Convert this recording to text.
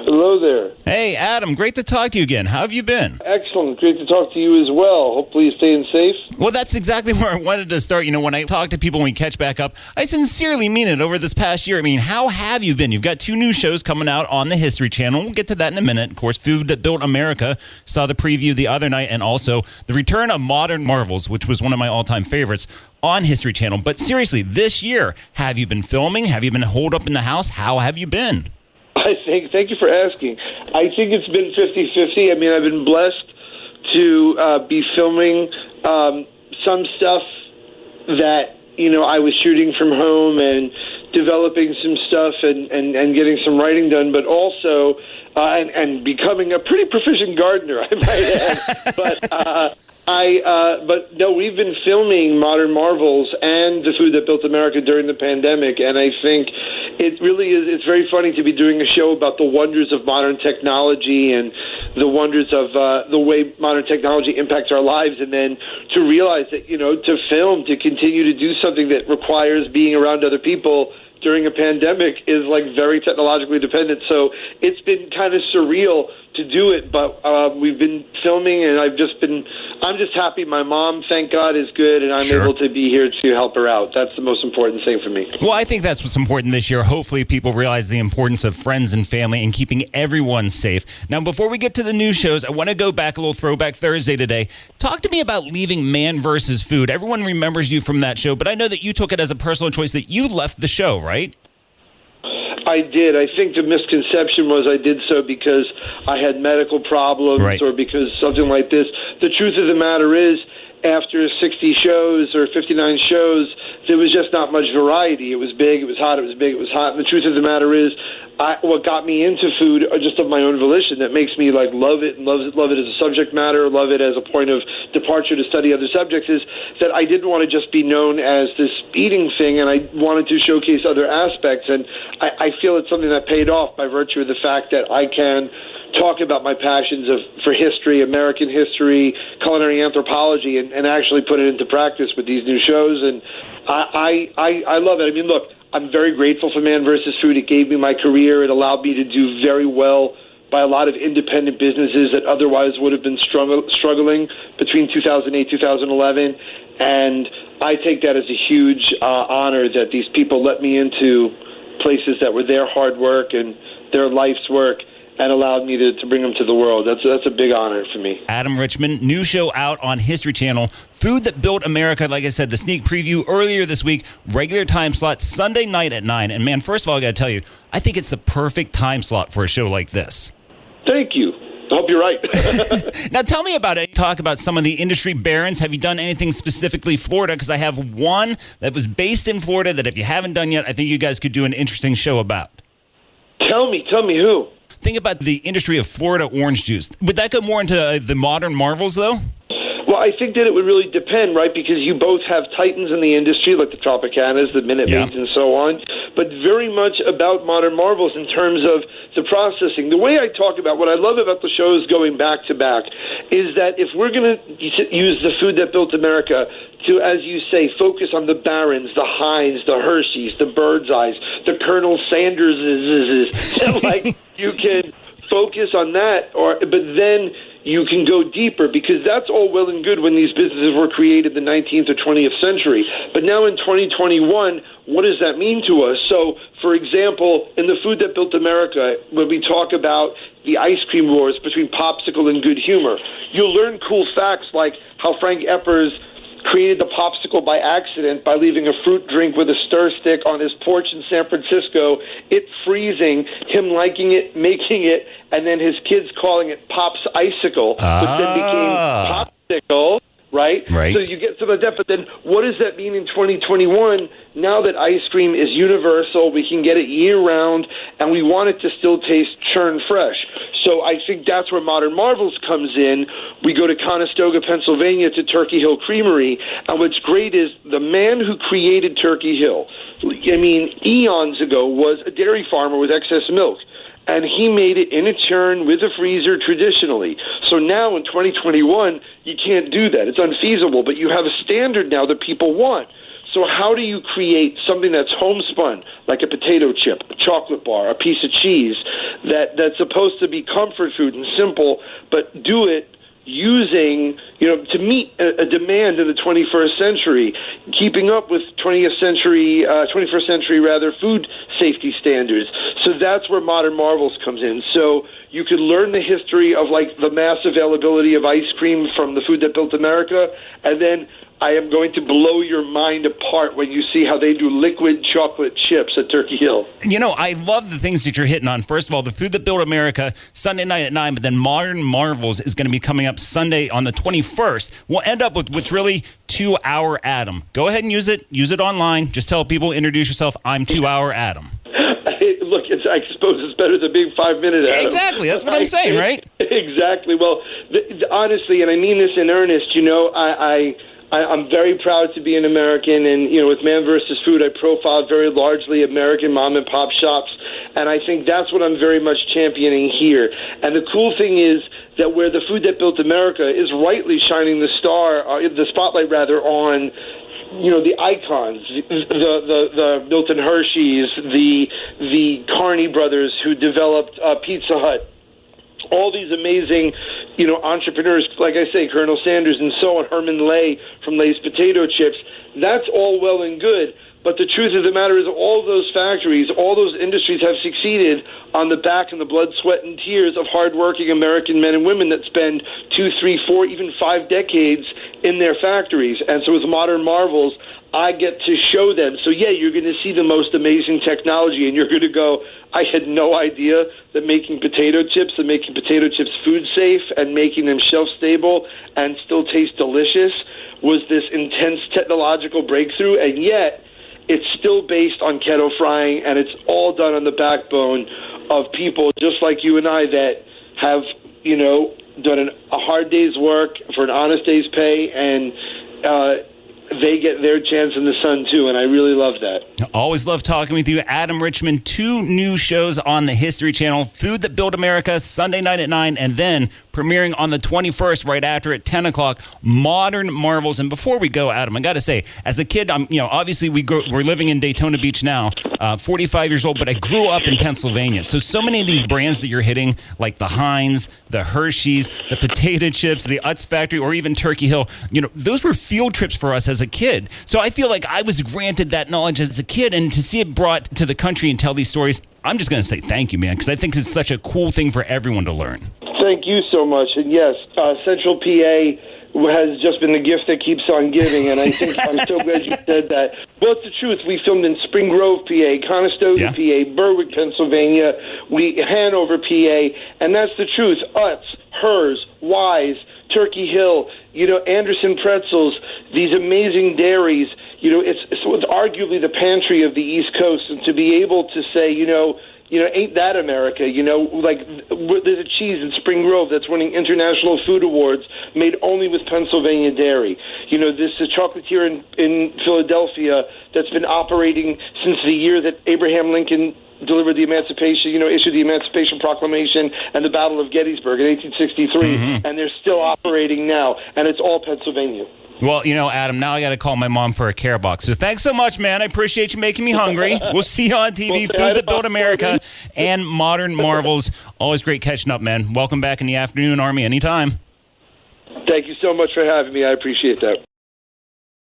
Hello there. Hey, Adam, great to talk to you again. How have you been? Excellent. Great to talk to you as well. Hopefully you're staying safe. Well, that's exactly where I wanted to start. You know, when I talk to people when we catch back up, I sincerely mean it over this past year. I mean, how have you been? You've got 2 new shows coming out on the History Channel. We'll get to that in a minute. Of course, Food That Built America, saw the preview the other night, and also the return of Modern Marvels, which was one of my all-time favorites on History Channel. But seriously, this year, have you been filming? Have you been holed up in the house? How have you been? Thank you for asking. I think it's been 50-50. I mean, I've been blessed to be filming some stuff that, I was shooting from home and developing some stuff and getting some writing done, but also and becoming a pretty proficient gardener, I might add. But no, we've been filming Modern Marvels and The Food That Built America during the pandemic, and I think it really is. It's very funny to be doing a show about the wonders of modern technology and the wonders of the way modern technology impacts our lives, and then to realize that to film, to continue to do something that requires being around other people during a pandemic is like very technologically dependent. So it's been kind of surreal to do it, but we've been filming, and I'm just happy. My mom, thank God, is good, and I'm able to be here to help her out. That's the most important thing for me. Well, I think that's what's important this year. Hopefully people realize the importance of friends and family and keeping everyone safe. Now, before we get to the new shows, I want to go back a little Throwback Thursday today. Talk to me about leaving Man vs. Food. Everyone remembers you from that show, but I know that you took it as a personal choice that you left the show, right? I did. I think the misconception was I did so because I had medical problems or because something like this. The truth of the matter is, after 60 shows or 59 shows, there was just not much variety. It was big, it was hot, it was big, it was hot. And the truth of the matter is, what got me into food, just of my own volition, that makes me love it and love it as a subject matter, love it as a point of departure to study other subjects, is that I didn't want to just be known as this eating thing, and I wanted to showcase other aspects. And I feel it's something that paid off by virtue of the fact that I can talk about my passions for history, American history, culinary anthropology, and actually put it into practice with these new shows. And I love it. I mean, look, I'm very grateful for Man vs. Food. It gave me my career. It allowed me to do very well by a lot of independent businesses that otherwise would have been struggling between 2008, 2011. And I take that as a huge honor that these people let me into places that were their hard work and their life's work, and allowed me to bring them to the world. That's a big honor for me. Adam Richman, new show out on History Channel, Food That Built America. Like I said, the sneak preview earlier this week, regular time slot, Sunday night at 9. And man, first of all, I got to tell you, I think it's the perfect time slot for a show like this. Thank you. I hope you're right. Now, tell me about it. Talk about some of the industry barons. Have you done anything specifically Florida? Because I have one that was based in Florida that if you haven't done yet, I think you guys could do an interesting show about. Tell me who? Think about the industry of Florida orange juice. Would that go more into the Modern Marvels, though? Well, I think that it would really depend, right? Because you both have titans in the industry, like the Tropicanas, the Minute Maids, and so on, but very much about Modern Marvels in terms of the processing. The way I talk about what I love about the shows going back to back is that if we're going to use the Food That Built America to, as you say, focus on the Barons, the Heinz, the Hershey's, the Bird's Eyes, the Colonel Sanders's, like you can focus on that, but then you can go deeper, because that's all well and good when these businesses were created in the 19th or 20th century. But now in 2021, what does that mean to us? So, for example, in the Food That Built America, when we talk about the ice cream wars between Popsicle and Good Humor, you'll learn cool facts like how Frank Eppers created the popsicle by accident by leaving a fruit drink with a stir stick on his porch in San Francisco, it freezing, him liking it, making it, and then his kids calling it Pop's Icicle, which then became Popsicle, right? So you get some of that, but then what does that mean in 2021? Now that ice cream is universal, we can get it year-round, and we want it to still taste churn fresh. So I think that's where Modern Marvels comes in. We go to Conestoga, Pennsylvania, to Turkey Hill Creamery, and what's great is the man who created Turkey Hill, I mean, eons ago, was a dairy farmer with excess milk. And he made it in a churn with a freezer traditionally. So now in 2021, you can't do that. It's unfeasible, but you have a standard now that people want. So how do you create something that's homespun, like a potato chip, a chocolate bar, a piece of cheese, that's supposed to be comfort food and simple, but do it using, to meet a demand in the 21st century, keeping up with 21st century food safety standards. So that's where Modern Marvels comes in. So you could learn the history of like the mass availability of ice cream from the Food That Built America, and then I am going to blow your mind apart when you see how they do liquid chocolate chips at Turkey Hill. I love the things that you're hitting on. First of all, the Food That Built America, Sunday night at 9, but then Modern Marvels is going to be coming up Sunday on the 21st. We'll end up with what's really 2 Hour Adam. Go ahead and use it. Use it online. Just tell people, introduce yourself. I'm 2 Hour Adam. Look, I suppose it's better than being 5 Minute Adam. Exactly. That's what I'm saying, right? Exactly. Well, honestly, and I mean this in earnest, I'm very proud to be an American, and with Man vs. Food, I profile very largely American mom and pop shops, and I think that's what I'm very much championing here. And the cool thing is that where the Food That Built America is rightly shining the spotlight on the icons, the Milton Hershey's, the Carney brothers who developed Pizza Hut, all these amazing, entrepreneurs, like I say, Colonel Sanders and so on, Herman Lay from Lay's Potato Chips. That's all well and good. But the truth of the matter is all those factories, all those industries have succeeded on the back and the blood, sweat, and tears of hardworking American men and women that spend 2, 3, 4, even 5 decades in their factories. And so with Modern Marvels, I get to show them. So, yeah, you're going to see the most amazing technology, and you're going to go, I had no idea that making potato chips and making potato chips food safe and making them shelf-stable and still taste delicious was this intense technological breakthrough, and yet it's still based on keto frying, and it's all done on the backbone of people just like you and I that have, done a hard day's work for an honest day's pay, and they get their chance in the sun, too, and I really love that. Always love talking with you. Adam Richman, 2 new shows on the History Channel, Food That Built America, Sunday night at 9, and then premiering on the 21st right after at 10 o'clock, Modern Marvels. And before we go, Adam, I got to say, as a kid, obviously we're living in Daytona Beach now, 45 years old, but I grew up in Pennsylvania. So many of these brands that you're hitting, like the Heinz, the Hershey's, the potato chips, the Utz Factory, or even Turkey Hill, those were field trips for us as a kid. So I feel like I was granted that knowledge as a kid, and to see it brought to the country and tell these stories, I'm just going to say thank you, man, because I think it's such a cool thing for everyone to learn. Thank you so much. And yes, Central PA has just been the gift that keeps on giving, and I think I'm so glad you said that. Well, it's the truth. We filmed in Spring Grove, PA, Conestoga, PA, Berwick, Pennsylvania, Hanover, PA, and that's the truth. Utz, Hers, Wise, Turkey Hill, Anderson Pretzels, these amazing dairies. It's arguably the pantry of the East Coast, and to be able to say, ain't that America? There's a cheese in Spring Grove that's winning international food awards made only with Pennsylvania dairy. This is a chocolatier in Philadelphia that's been operating since the year that Abraham Lincoln delivered the Emancipation, issued the Emancipation Proclamation and the Battle of Gettysburg in 1863, and they're still operating now, and it's all Pennsylvania. Well, Adam, now I got to call my mom for a care box. So thanks so much, man. I appreciate you making me hungry. We'll see you on TV, Food That Built America and Modern Marvels. Always great catching up, man. Welcome back in the Afternoon Army anytime. Thank you so much for having me. I appreciate that.